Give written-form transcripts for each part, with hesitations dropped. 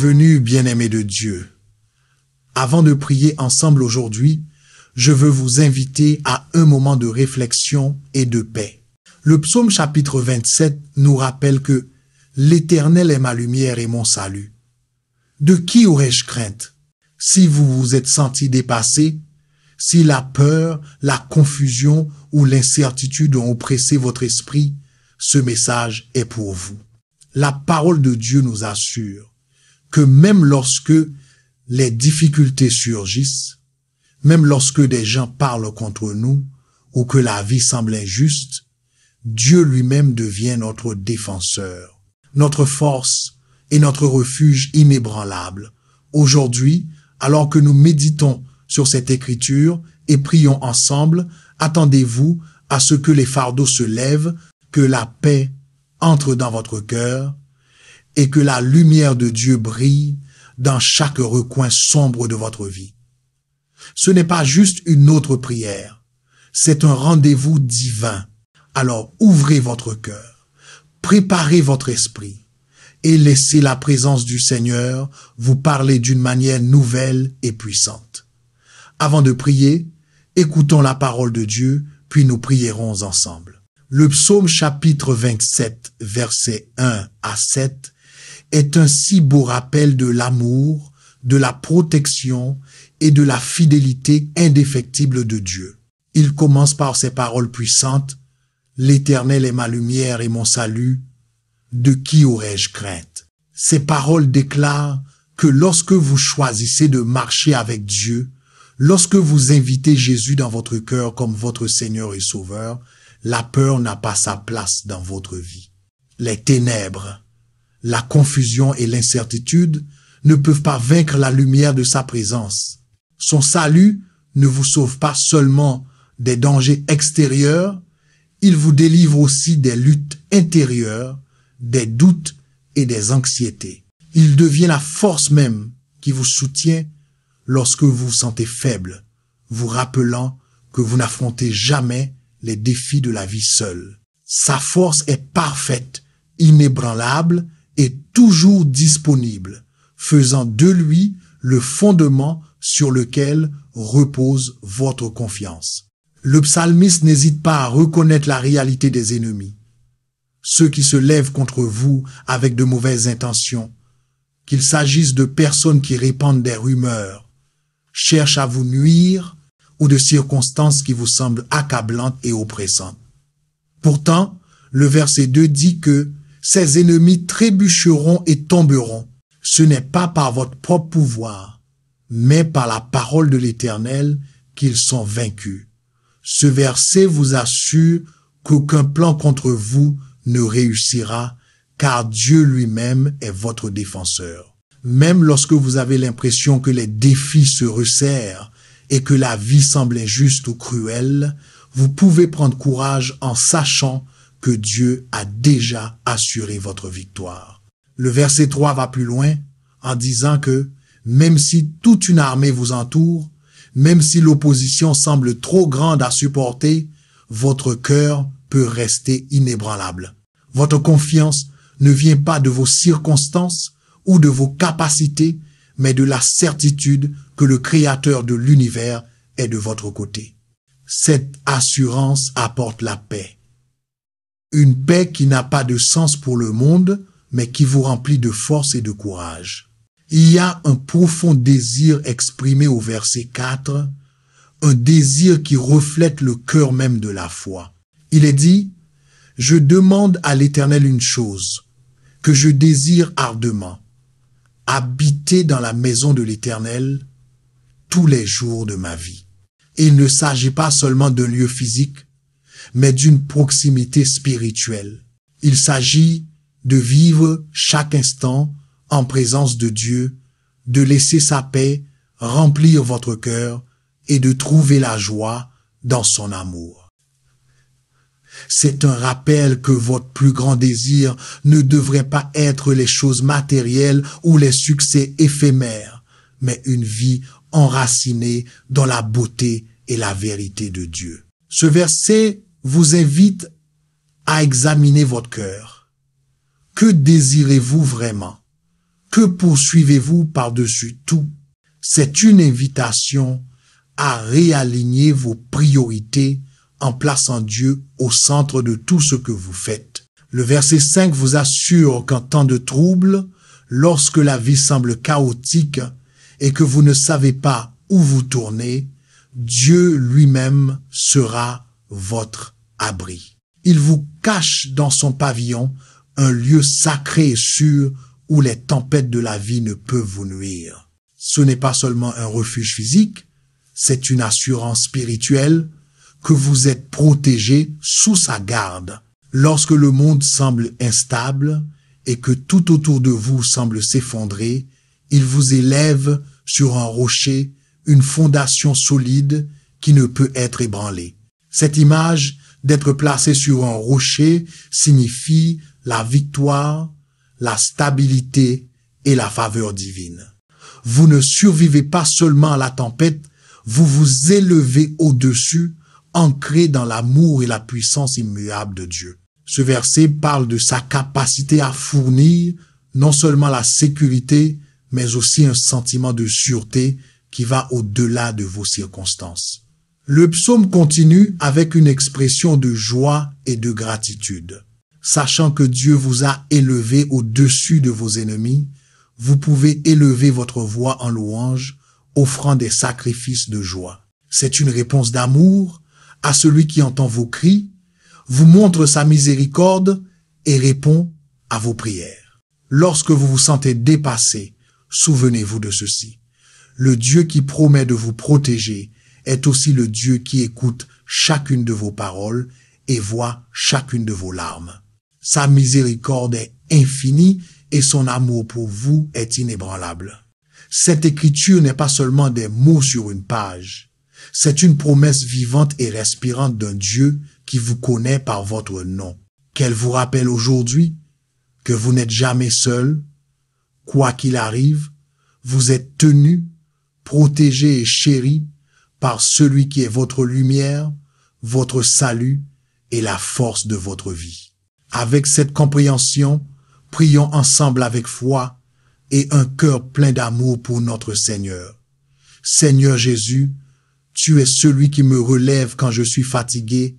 Bienvenue, bien-aimés de Dieu. Avant de prier ensemble aujourd'hui, je veux vous inviter à un moment de réflexion et de paix. Le psaume chapitre 27 nous rappelle que l'Éternel est ma lumière et mon salut. De qui aurais-je crainte? Si vous vous êtes senti dépassé, si la peur, la confusion ou l'incertitude ont oppressé votre esprit, ce message est pour vous. La parole de Dieu nous assure que même lorsque les difficultés surgissent, même lorsque des gens parlent contre nous ou que la vie semble injuste, Dieu lui-même devient notre défenseur, notre force et notre refuge inébranlable. Aujourd'hui, alors que nous méditons sur cette écriture et prions ensemble, attendez-vous à ce que les fardeaux se lèvent, que la paix entre dans votre cœur et que la lumière de Dieu brille dans chaque recoin sombre de votre vie. Ce n'est pas juste une autre prière, c'est un rendez-vous divin. Alors ouvrez votre cœur, préparez votre esprit et laissez la présence du Seigneur vous parler d'une manière nouvelle et puissante. Avant de prier, écoutons la parole de Dieu, puis nous prierons ensemble. Le psaume chapitre 27, versets 1 à 7, est un si beau rappel de l'amour, de la protection et de la fidélité indéfectible de Dieu. Il commence par ces paroles puissantes: « L'Éternel est ma lumière et mon salut, de qui aurais-je crainte ?» Ces paroles déclarent que lorsque vous choisissez de marcher avec Dieu, lorsque vous invitez Jésus dans votre cœur comme votre Seigneur et Sauveur, la peur n'a pas sa place dans votre vie. Les ténèbres, la confusion et l'incertitude ne peuvent pas vaincre la lumière de sa présence. Son salut ne vous sauve pas seulement des dangers extérieurs, il vous délivre aussi des luttes intérieures, des doutes et des anxiétés. Il devient la force même qui vous soutient lorsque vous vous sentez faible, vous rappelant que vous n'affrontez jamais les défis de la vie seul. Sa force est parfaite, inébranlable et toujours disponible, faisant de lui le fondement sur lequel repose votre confiance. Le psalmiste n'hésite pas à reconnaître la réalité des ennemis, ceux qui se lèvent contre vous avec de mauvaises intentions, qu'il s'agisse de personnes qui répandent des rumeurs, cherchent à vous nuire ou de circonstances qui vous semblent accablantes et oppressantes. Pourtant, le verset 2 dit que ces ennemis trébucheront et tomberont. Ce n'est pas par votre propre pouvoir, mais par la parole de l'Éternel qu'ils sont vaincus. Ce verset vous assure qu'aucun plan contre vous ne réussira, car Dieu lui-même est votre défenseur. Même lorsque vous avez l'impression que les défis se resserrent et que la vie semble injuste ou cruelle, vous pouvez prendre courage en sachant que Dieu a déjà assuré votre victoire. Le verset 3 va plus loin en disant que même si toute une armée vous entoure, même si l'opposition semble trop grande à supporter, votre cœur peut rester inébranlable. Votre confiance ne vient pas de vos circonstances ou de vos capacités, mais de la certitude que le Créateur de l'univers est de votre côté. Cette assurance apporte la paix. Une paix qui n'a pas de sens pour le monde, mais qui vous remplit de force et de courage. Il y a un profond désir exprimé au verset 4, un désir qui reflète le cœur même de la foi. Il est dit: « Je demande à l'Éternel une chose, que je désire ardemment, habiter dans la maison de l'Éternel tous les jours de ma vie. » Et il ne s'agit pas seulement d'un lieu physique, mais d'une proximité spirituelle. Il s'agit de vivre chaque instant en présence de Dieu, de laisser sa paix remplir votre cœur et de trouver la joie dans son amour. C'est un rappel que votre plus grand désir ne devrait pas être les choses matérielles ou les succès éphémères, mais une vie enracinée dans la beauté et la vérité de Dieu. Ce verset vous invite à examiner votre cœur. Que désirez-vous vraiment? Que poursuivez-vous par-dessus tout? C'est une invitation à réaligner vos priorités en plaçant Dieu au centre de tout ce que vous faites. Le verset 5 vous assure qu'en temps de trouble, lorsque la vie semble chaotique et que vous ne savez pas où vous tourner, Dieu lui-même sera votre abri. Il vous cache dans son pavillon, un lieu sacré et sûr où les tempêtes de la vie ne peuvent vous nuire. Ce n'est pas seulement un refuge physique, c'est une assurance spirituelle que vous êtes protégé sous sa garde. Lorsque le monde semble instable et que tout autour de vous semble s'effondrer, il vous élève sur un rocher, une fondation solide qui ne peut être ébranlée. Cette image d'être placé sur un rocher signifie la victoire, la stabilité et la faveur divine. Vous ne survivez pas seulement à la tempête, vous vous élevez au-dessus, ancré dans l'amour et la puissance immuable de Dieu. Ce verset parle de sa capacité à fournir non seulement la sécurité, mais aussi un sentiment de sûreté qui va au-delà de vos circonstances. Le psaume continue avec une expression de joie et de gratitude. Sachant que Dieu vous a élevé au-dessus de vos ennemis, vous pouvez élever votre voix en louange, offrant des sacrifices de joie. C'est une réponse d'amour à celui qui entend vos cris, vous montre sa miséricorde et répond à vos prières. Lorsque vous vous sentez dépassé, souvenez-vous de ceci. Le Dieu qui promet de vous protéger est aussi le Dieu qui écoute chacune de vos paroles et voit chacune de vos larmes. Sa miséricorde est infinie et son amour pour vous est inébranlable. Cette écriture n'est pas seulement des mots sur une page. C'est une promesse vivante et respirante d'un Dieu qui vous connaît par votre nom. Qu'elle vous rappelle aujourd'hui que vous n'êtes jamais seul. Quoi qu'il arrive, vous êtes tenu, protégé et chéri par celui qui est votre lumière, votre salut et la force de votre vie. Avec cette compréhension, prions ensemble avec foi et un cœur plein d'amour pour notre Seigneur. Seigneur Jésus, tu es celui qui me relève quand je suis fatigué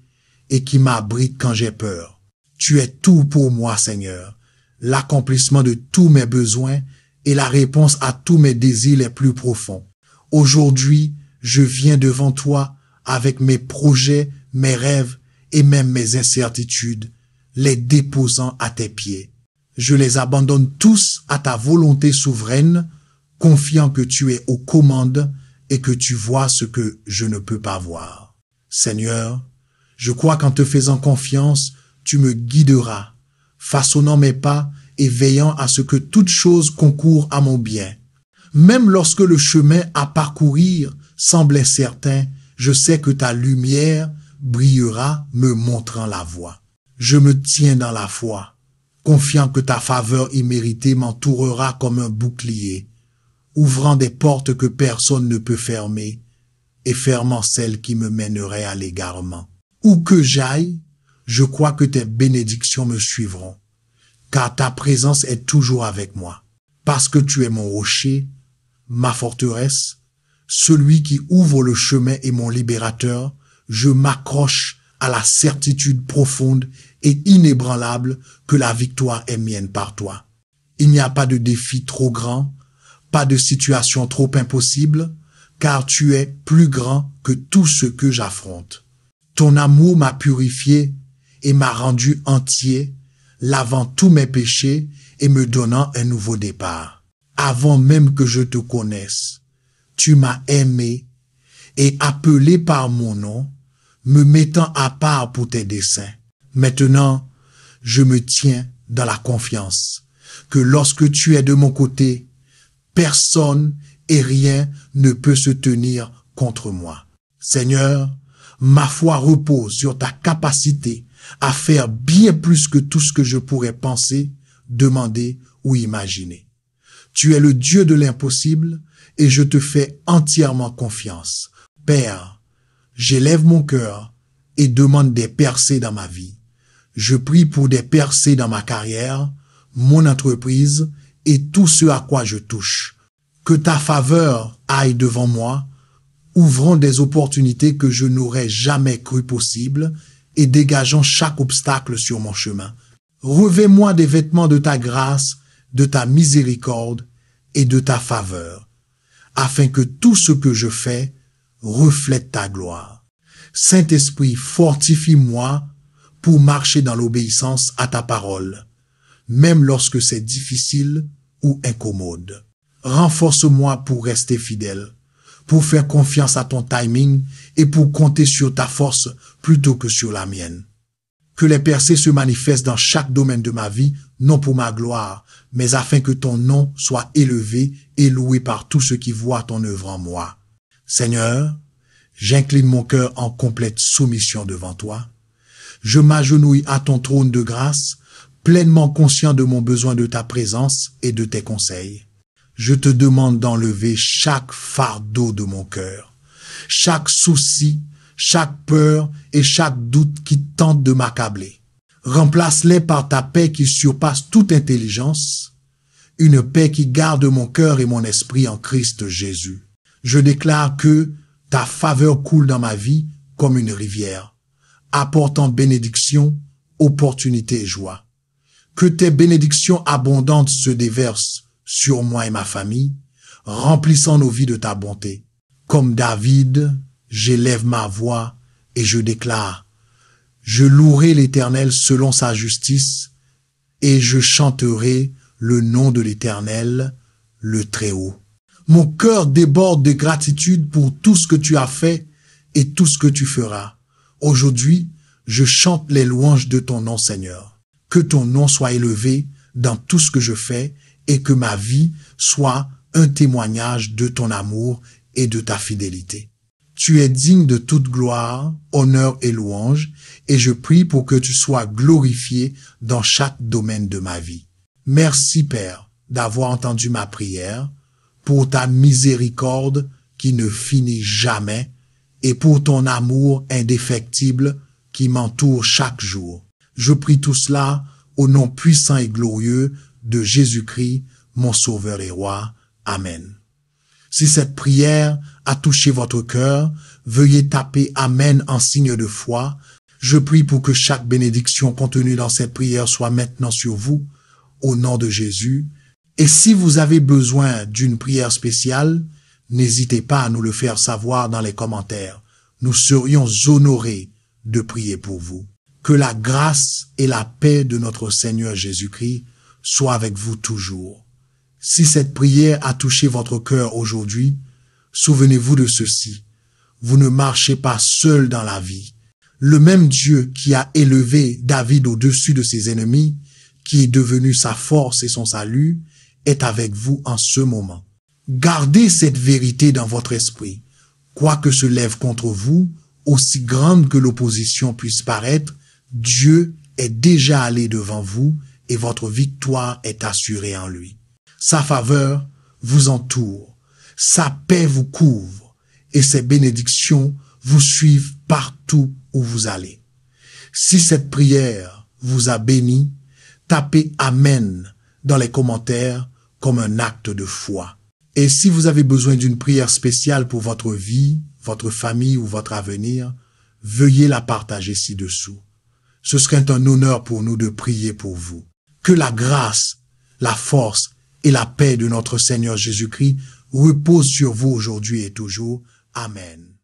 et qui m'abrite quand j'ai peur. Tu es tout pour moi, Seigneur, l'accomplissement de tous mes besoins et la réponse à tous mes désirs les plus profonds. Aujourd'hui, je viens devant toi avec mes projets, mes rêves et même mes incertitudes, les déposant à tes pieds. Je les abandonne tous à ta volonté souveraine, confiant que tu es aux commandes et que tu vois ce que je ne peux pas voir. Seigneur, je crois qu'en te faisant confiance, tu me guideras, façonnant mes pas et veillant à ce que toute chose concourt à mon bien. Même lorsque le chemin à parcourir semble incertain, je sais que ta lumière brillera me montrant la voie. Je me tiens dans la foi, confiant que ta faveur imméritée m'entourera comme un bouclier, ouvrant des portes que personne ne peut fermer et fermant celles qui me mèneraient à l'égarement. Où que j'aille, je crois que tes bénédictions me suivront, car ta présence est toujours avec moi. Parce que tu es mon rocher, ma forteresse, celui qui ouvre le chemin et mon libérateur, je m'accroche à la certitude profonde et inébranlable que la victoire est mienne par toi. Il n'y a pas de défi trop grand, pas de situation trop impossible, car tu es plus grand que tout ce que j'affronte. Ton amour m'a purifié et m'a rendu entier, lavant tous mes péchés et me donnant un nouveau départ. Avant même que je te connaisse, tu m'as aimé et appelé par mon nom, me mettant à part pour tes desseins. Maintenant, je me tiens dans la confiance que lorsque tu es de mon côté, personne et rien ne peut se tenir contre moi. Seigneur, ma foi repose sur ta capacité à faire bien plus que tout ce que je pourrais penser, demander ou imaginer. Tu es le Dieu de l'impossible et je te fais entièrement confiance. Père, j'élève mon cœur et demande des percées dans ma vie. Je prie pour des percées dans ma carrière, mon entreprise et tout ce à quoi je touche. Que ta faveur aille devant moi, ouvrant des opportunités que je n'aurais jamais cru possibles et dégageant chaque obstacle sur mon chemin. Revêt-moi des vêtements de ta grâce, de ta miséricorde et de ta faveur, afin que tout ce que je fais reflète ta gloire. Saint-Esprit, fortifie-moi pour marcher dans l'obéissance à ta parole, même lorsque c'est difficile ou incommode. Renforce-moi pour rester fidèle, pour faire confiance à ton timing et pour compter sur ta force plutôt que sur la mienne. Que les percées se manifestent dans chaque domaine de ma vie, non pour ma gloire, mais afin que ton nom soit élevé et loué par tous ceux qui voient ton œuvre en moi. Seigneur, j'incline mon cœur en complète soumission devant toi. Je m'agenouille à ton trône de grâce, pleinement conscient de mon besoin de ta présence et de tes conseils. Je te demande d'enlever chaque fardeau de mon cœur, chaque souci, chaque peur et chaque doute qui tente de m'accabler. Remplace-les par ta paix qui surpasse toute intelligence, une paix qui garde mon cœur et mon esprit en Christ Jésus. Je déclare que ta faveur coule dans ma vie comme une rivière, apportant bénédiction, opportunité et joie. Que tes bénédictions abondantes se déversent sur moi et ma famille, remplissant nos vies de ta bonté. Comme David, j'élève ma voix et je déclare: je louerai l'Éternel selon sa justice et je chanterai le nom de l'Éternel, le Très-Haut. Mon cœur déborde de gratitude pour tout ce que tu as fait et tout ce que tu feras. Aujourd'hui, je chante les louanges de ton nom, Seigneur. Que ton nom soit élevé dans tout ce que je fais et que ma vie soit un témoignage de ton amour et de ta fidélité. Tu es digne de toute gloire, honneur et louange, et je prie pour que tu sois glorifié dans chaque domaine de ma vie. Merci, Père, d'avoir entendu ma prière, pour ta miséricorde qui ne finit jamais, et pour ton amour indéfectible qui m'entoure chaque jour. Je prie tout cela au nom puissant et glorieux de Jésus-Christ, mon Sauveur et Roi. Amen. Si cette prière a touché votre cœur, veuillez taper Amen en signe de foi. Je prie pour que chaque bénédiction contenue dans cette prière soit maintenant sur vous, au nom de Jésus. Et si vous avez besoin d'une prière spéciale, n'hésitez pas à nous le faire savoir dans les commentaires. Nous serions honorés de prier pour vous. Que la grâce et la paix de notre Seigneur Jésus-Christ soient avec vous toujours. Si cette prière a touché votre cœur aujourd'hui, souvenez-vous de ceci. Vous ne marchez pas seul dans la vie. Le même Dieu qui a élevé David au-dessus de ses ennemis, qui est devenu sa force et son salut, est avec vous en ce moment. Gardez cette vérité dans votre esprit. Quoi que se lève contre vous, aussi grande que l'opposition puisse paraître, Dieu est déjà allé devant vous et votre victoire est assurée en lui. Sa faveur vous entoure, sa paix vous couvre et ses bénédictions vous suivent partout où vous allez. Si cette prière vous a béni, tapez Amen dans les commentaires comme un acte de foi. Et si vous avez besoin d'une prière spéciale pour votre vie, votre famille ou votre avenir, veuillez la partager ci-dessous. Ce serait un honneur pour nous de prier pour vous. Que la grâce, la force et la paix de notre Seigneur Jésus-Christ reposent sur vous aujourd'hui et toujours. Amen.